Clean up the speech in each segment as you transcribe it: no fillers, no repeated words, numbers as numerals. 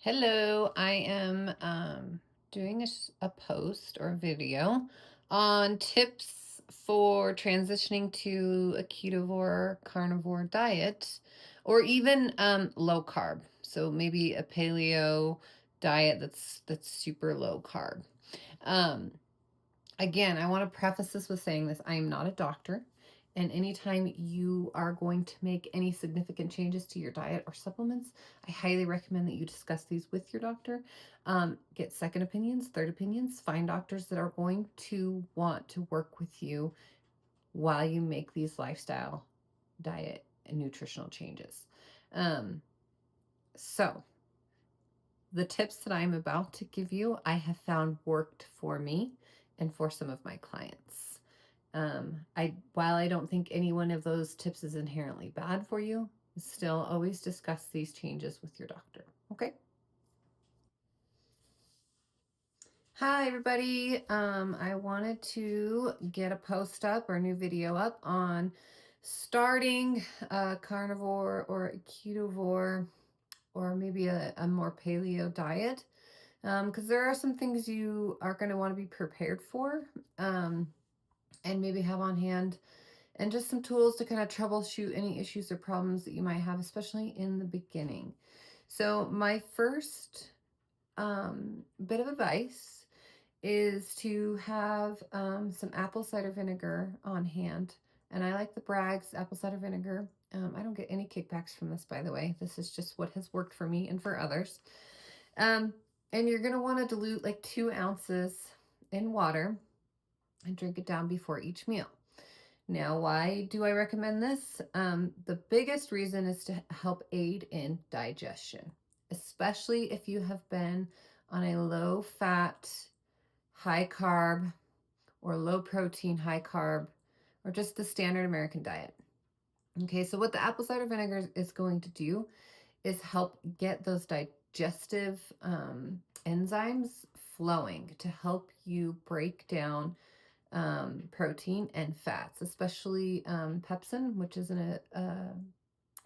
Hello, I am doing a post or a video on tips for transitioning to a ketovore carnivore diet or even low carb. So maybe a paleo diet that's super low carb. Um, Again, I want to preface this with saying this. I am not a doctor. And anytime you are going to make any significant changes to your diet or supplements, I highly recommend that you discuss these with your doctor. Get second opinions, third opinions, find doctors that are going to want to work with you while you make these lifestyle, diet, and nutritional changes. Um, so, the tips that I'm about to give you, I have found worked for me and for some of my clients. While I don't think any one of those tips is inherently bad for you, still always discuss these changes with your doctor. Okay. Hi, everybody. I wanted to get a post up or a new video up on starting a carnivore or a ketovore or maybe a more paleo diet. Because there are some things you are going to want to be prepared for, and maybe have on hand, and just some tools to kind of troubleshoot any issues or problems that you might have, especially in the beginning. So, my first bit of advice is to have some apple cider vinegar on hand. And I like the Bragg's apple cider vinegar. I don't get any kickbacks from this, by the way. This is just what has worked for me and for others. Um, and you're going to want to dilute like 2 ounces in water and drink it down before each meal. Now, why do I recommend this? The biggest reason is to help aid in digestion, especially if you have been on a low fat, high carb, or low protein, high carb, or just the standard American diet. Okay, so what the apple cider vinegar is going to do is help get those digestive enzymes flowing to help you break down protein and fats, especially pepsin, which is an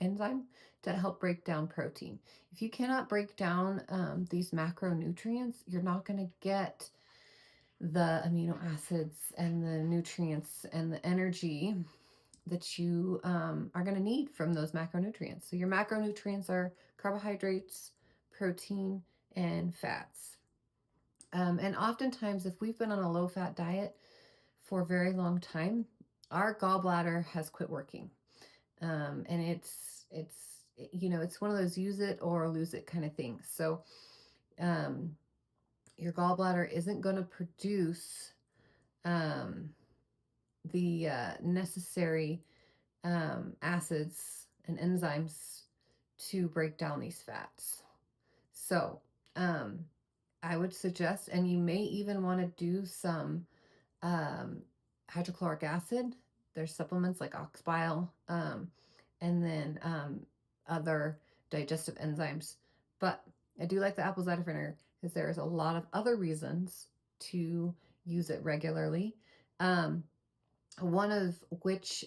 enzyme to help break down protein. If you cannot break down these macronutrients, you're not going to get the amino acids and the nutrients and the energy that you are going to need from those macronutrients. So your macronutrients are carbohydrates, protein, and fats. And oftentimes, if we've been on a low fat diet for a very long time, our gallbladder has quit working. And it's one of those use it or lose it kind of things. So um, your gallbladder isn't going to produce um, the necessary acids and enzymes to break down these fats. So um, I would suggest, and you may even want to do some um, hydrochloric acid. There's supplements like ox bile, and then other digestive enzymes. But I do like the apple cider vinegar because there's a lot of other reasons to use it regularly. Um, one of which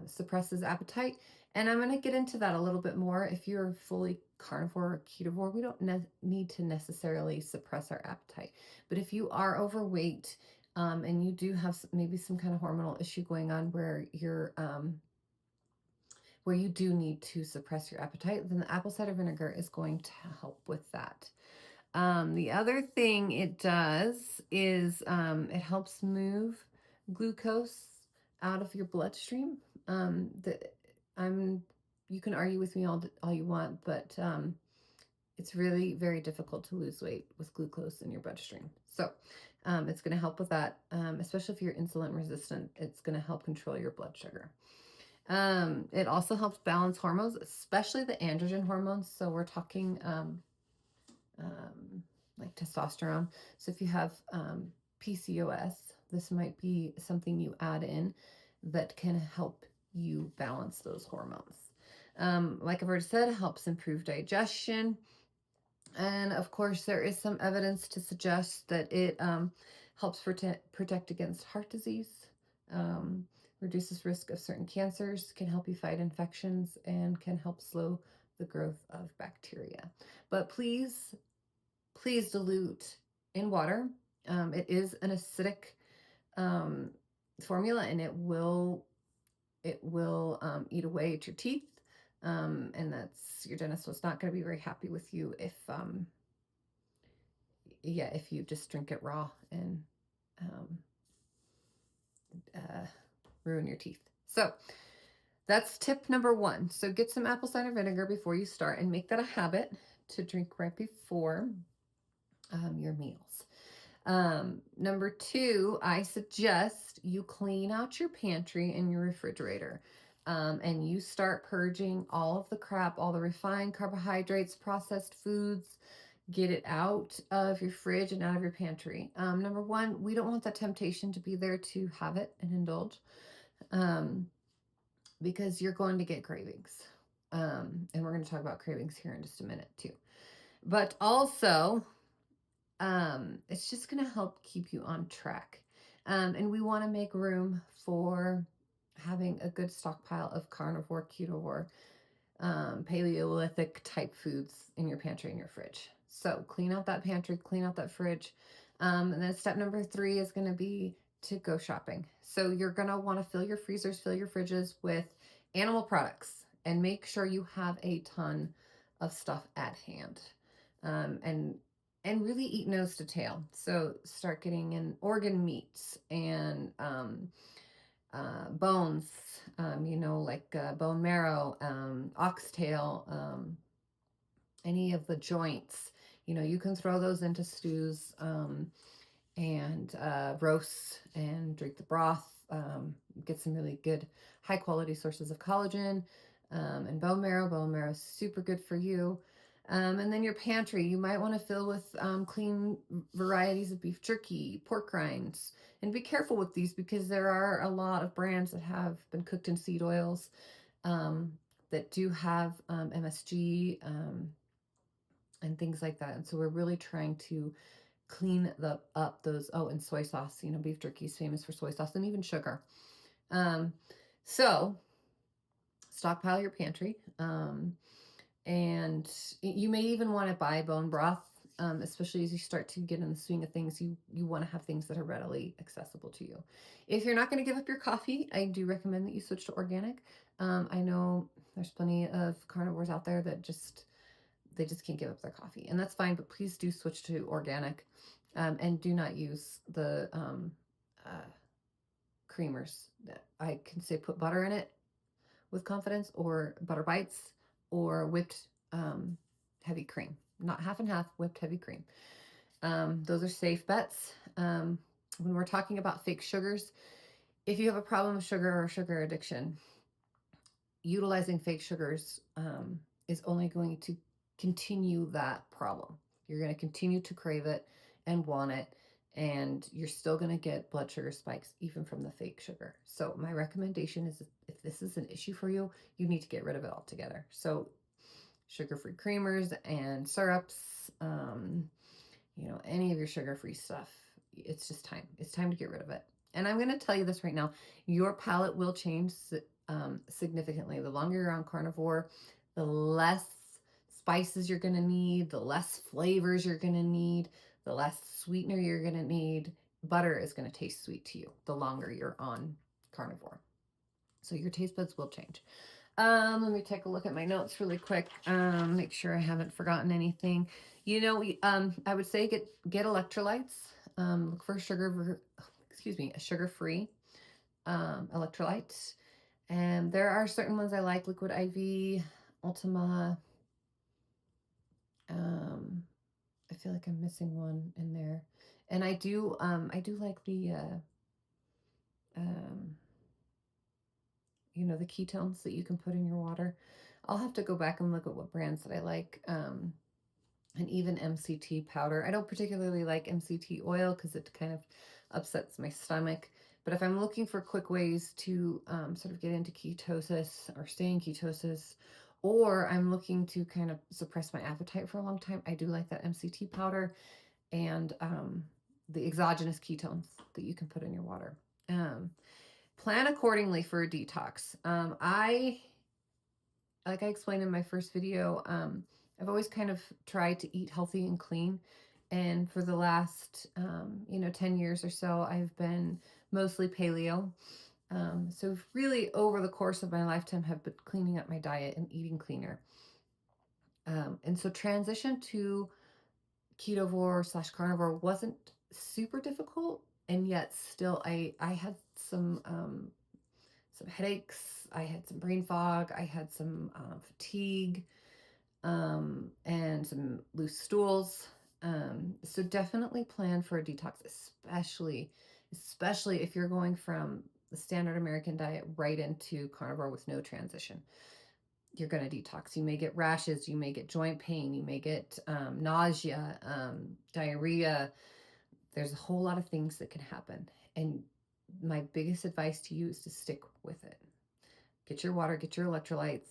suppresses appetite. And I'm going to get into that a little bit more. If you're fully carnivore or ketovore, we don't need to necessarily suppress our appetite. But if you are overweight and you do have maybe some kind of hormonal issue going on where you do need to suppress your appetite, then the apple cider vinegar is going to help with that. The other thing it does is it helps move glucose out of your bloodstream. The, I'm You can argue with me all you want, but it's really very difficult to lose weight with glucose in your bloodstream. So it's going to help with that, especially if you're insulin resistant. It's going to help control your blood sugar. It also helps balance hormones, especially the androgen hormones. So we're talking like testosterone. So if you have PCOS, this might be something you add in that can help you balance those hormones. Like I've already said, it helps improve digestion. And of course, there is some evidence to suggest that it helps protect against heart disease, reduces risk of certain cancers, can help you fight infections, and can help slow the growth of bacteria. But please please dilute in water. It is an acidic formula, and it will eat away at your teeth. And that's, your dentist was not going to be very happy with you if if you just drink it raw and ruin your teeth. So that's tip number 1. So get some apple cider vinegar before you start, and make that a habit to drink right before your meals. Number 2, I suggest you clean out your pantry and your refrigerator. And you start purging all of the crap, all the refined carbohydrates, processed foods. Get it out of your fridge and out of your pantry. Number 1, we don't want that temptation to be there to have it and indulge, because you're going to get cravings. And we're going to talk about cravings here in just a minute too. But also, it's just going to help keep you on track. And we want to make room for having a good stockpile of carnivore, ketovore, Paleolithic type foods in your pantry and your fridge. So clean out that pantry, clean out that fridge. And then step number 3 is going to be to go shopping. So you're going to want to fill your freezers, fill your fridges with animal products, and make sure you have a ton of stuff at hand. And really eat nose to tail. So start getting in organ meats and bones, like bone marrow, oxtail, any of the joints. You can throw those into stews and roast and drink the broth. Get some really good high quality sources of collagen and bone marrow. Bone marrow is super good for you. And then your pantry, you might want to fill with clean varieties of beef jerky, pork rinds. And be careful with these, because there are a lot of brands that have been cooked in seed oils that do have MSG and things like that. And so we're really trying to clean up those. Oh, and soy sauce. Beef jerky is famous for soy sauce, and even sugar. So stockpile your pantry. And you may even want to buy bone broth, especially as you start to get in the swing of things. You want to have things that are readily accessible to you. If you're not going to give up your coffee, I do recommend that you switch to organic. I know there's plenty of carnivores out there that they just can't give up their coffee, and that's fine, but please do switch to organic, and do not use the creamers. I can say put butter in it with confidence, or butter bites, or whipped heavy cream. Not half and half, whipped heavy cream. Those are safe bets. When we're talking about fake sugars, if you have a problem with sugar or sugar addiction, utilizing fake sugars is only going to continue that problem. You're going to continue to crave it and want it, and you're still going to get blood sugar spikes even from the fake sugar. So my recommendation is, if this is an issue for you, you need to get rid of it altogether. So sugar-free creamers and syrups, any of your sugar-free stuff, it's just time. It's time to get rid of it. And I'm going to tell you this right now, your palate will change significantly. The longer you're on carnivore, the less spices you're going to need, the less flavors you're going to need, the less sweetener you're going to need. Butter is going to taste sweet to you the longer you're on carnivore. So your taste buds will change. Let me take a look at my notes really quick. Make sure I haven't forgotten anything. I would say get electrolytes. Look for a sugar-free electrolytes. And there are certain ones I like, Liquid IV, Ultima. I feel like I'm missing one in there. And I do like the the ketones that you can put in your water. I'll have to go back and look at what brands that I like. And even MCT powder. I don't particularly like MCT oil because it kind of upsets my stomach. But if I'm looking for quick ways to sort of get into ketosis or stay in ketosis, or I'm looking to kind of suppress my appetite for a long time, I do like that MCT powder and the exogenous ketones that you can put in your water. Plan accordingly for a detox. Like I explained in my first video, I've always kind of tried to eat healthy and clean. And for the last, 10 years or so, I've been mostly paleo. So really over the course of my lifetime have been cleaning up my diet and eating cleaner. And so transition to ketovore slash carnivore wasn't super difficult. And yet still I had some headaches. I had some brain fog. I had some fatigue, and some loose stools. So definitely plan for a detox, especially if you're going from the standard American diet right into carnivore with no transition. You're going to detox. You may get rashes. You may get joint pain. You may get nausea, diarrhea. There's a whole lot of things that can happen. And my biggest advice to you is to stick with it. Get your water, get your electrolytes,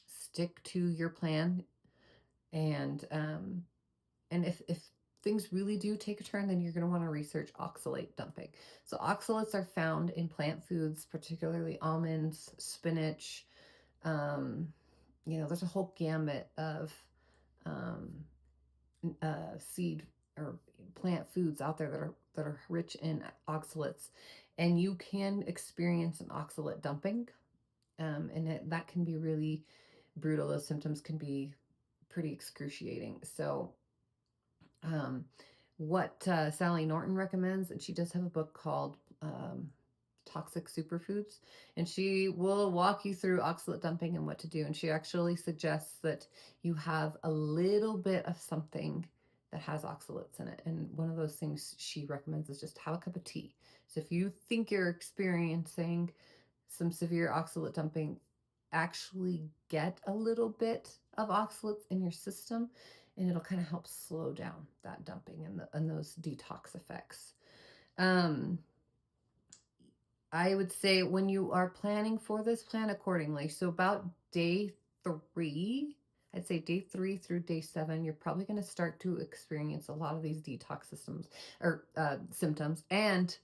stick to your plan, and if things really do take a turn, then you're going to want to research oxalate dumping. So oxalates are found in plant foods, particularly almonds, spinach. There's a whole gamut of um, seed or plant foods out there that are rich in oxalates, and you can experience an oxalate dumping, and that can be really brutal. Those symptoms can be pretty excruciating. So, what Sally Norton recommends, and she does have a book called Toxic Superfoods, and she will walk you through oxalate dumping and what to do. And she actually suggests that you have a little bit of something that has oxalates in it. And one of those things she recommends is just have a cup of tea. So if you think you're experiencing some severe oxalate dumping, actually get a little bit of oxalates in your system, and it'll kind of help slow down that dumping and those detox effects. I would say when you are planning for this, plan accordingly. So about day 3, I'd say day 3 through day 7, you're probably going to start to experience a lot of these detox systems or symptoms, and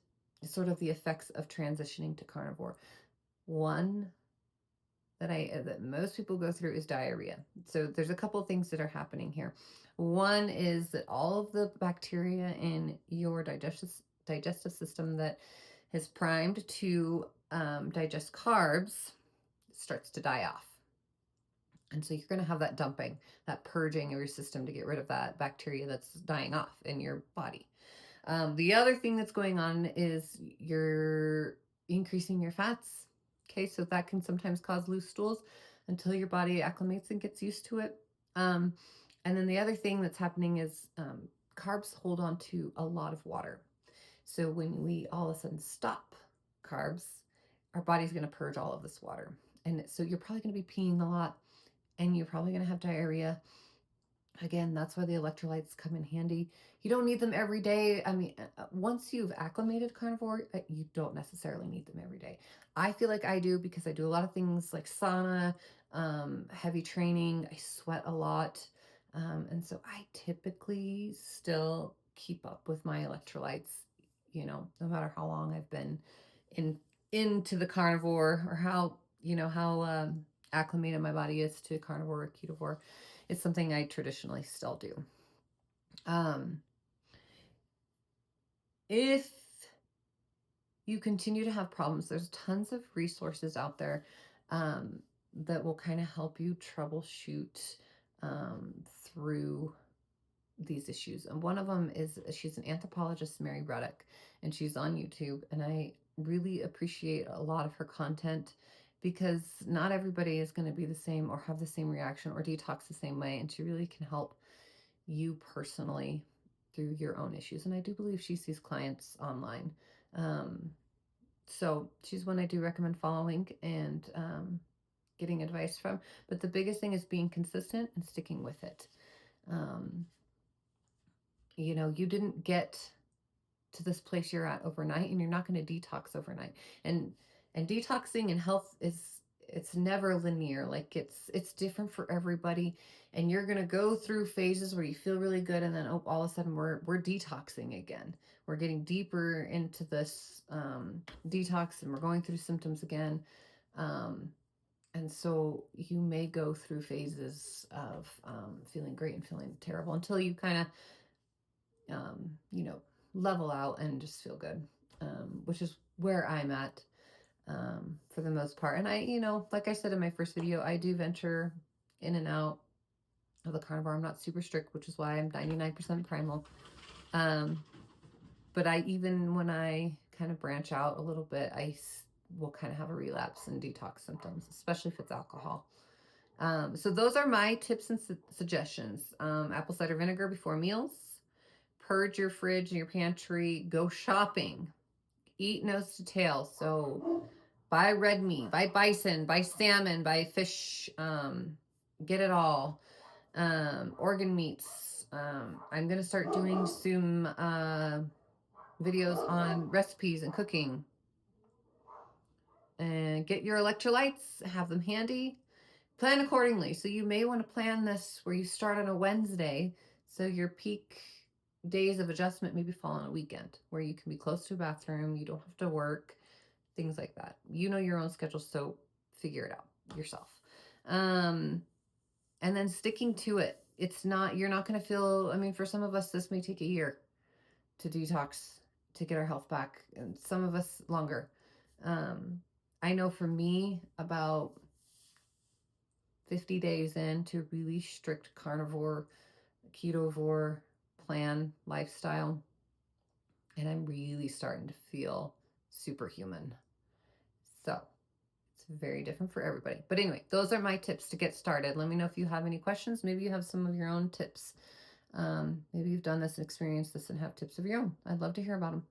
sort of the effects of transitioning to carnivore. One that most people go through is diarrhea. So there's a couple of things that are happening here. One is that all of the bacteria in your digestive system that is primed to digest carbs starts to die off. And so you're going to have that dumping, that purging of your system to get rid of that bacteria that's dying off in your body. The other thing that's going on is you're increasing your fats. Okay, so that can sometimes cause loose stools until your body acclimates and gets used to it. And then the other thing that's happening is carbs hold on to a lot of water. So when we all of a sudden stop carbs, our body's going to purge all of this water. And so you're probably going to be peeing a lot, and you're probably going to have diarrhea. Again, that's why the electrolytes come in handy. You don't need them every day. I mean, once you've acclimated carnivore, you don't necessarily need them every day. I feel like I do because I do a lot of things like sauna, heavy training. I sweat a lot. And so I typically still keep up with my electrolytes, no matter how long I've been into the carnivore, or how acclimated my body is to carnivore or ketovore. It's something I traditionally still do. If you continue to have problems, there's tons of resources out there that will kind of help you troubleshoot through these issues. And one of them is, she's an anthropologist, Mary Ruddock, and she's on YouTube. And I really appreciate a lot of her content because not everybody is going to be the same or have the same reaction or detox the same way. And she really can help you personally through your own issues. And I do believe she sees clients online. So she's one I do recommend following and getting advice from. But the biggest thing is being consistent and sticking with it. You didn't get to this place you're at overnight, and you're not going to detox overnight. And detoxing and health it's never linear. Like it's different for everybody, and you're going to go through phases where you feel really good, and then all of a sudden we're detoxing again. We're getting deeper into this detox, and we're going through symptoms again. And so you may go through phases of feeling great and feeling terrible until you kind of, level out and just feel good, which is where I'm at for the most part. And I, like I said in my first video, I do venture in and out of the carnivore. I'm not super strict, which is why I'm 99% primal. But even when I kind of branch out a little bit, I will kind of have a relapse and detox symptoms, especially if it's alcohol. So those are my tips and suggestions. Apple cider vinegar before meals, purge your fridge and your pantry, go shopping, eat nose to tail. So buy red meat, buy bison, buy salmon, buy fish, get it all. Organ meats. I'm going to start doing some videos on recipes and cooking. And get your electrolytes, have them handy. Plan accordingly. So you may want to plan this where you start on a Wednesday, so your peak days of adjustment maybe fall on a weekend where you can be close to a bathroom, you don't have to work, things like that. You know your own schedule, so figure it out yourself. And then sticking to it. You're not going to feel, for some of us, this may take a year to detox, to get our health back, and some of us longer. I know for me, about 50 days into really strict carnivore, ketovore plan lifestyle, and I'm really starting to feel superhuman. So it's very different for everybody. But anyway, those are my tips to get started. Let me know if you have any questions. Maybe you have some of your own tips. Maybe you've done this and experienced this and have tips of your own. I'd love to hear about them.